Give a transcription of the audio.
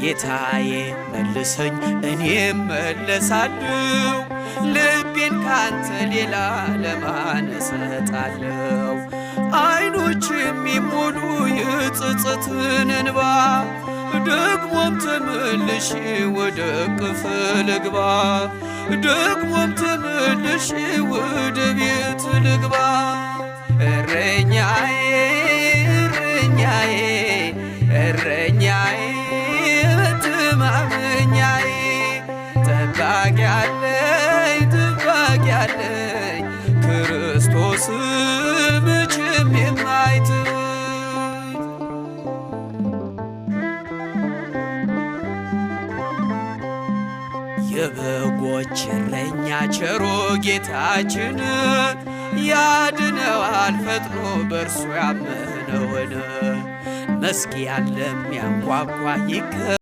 ጌታዬ መልሰኝ እኔም መለሳለሁ ልቤን ካንተ ሌላ ለማን እሰጣለሁ? አይኖች የሚሞሉ የጸጸትን እንባ ደግሞም ተመልሼ ወደ እቅፍ ልግባ ደግሞም ተመልሼ ወደ ቤት ልግባ። እረኛዬ እረኛዬ እረኛዬ መተማመኛዬ ጠባቂ አለኝ ጠባቂ አለኝ ክርስቶስ መቼም የማይተወኝ። የበጎች እረኛ ቸሮ ጌታችን ያድነዋል ፈጥኖ በእርሱ ያመነውን መዝጊያን ለሚያንኳኳ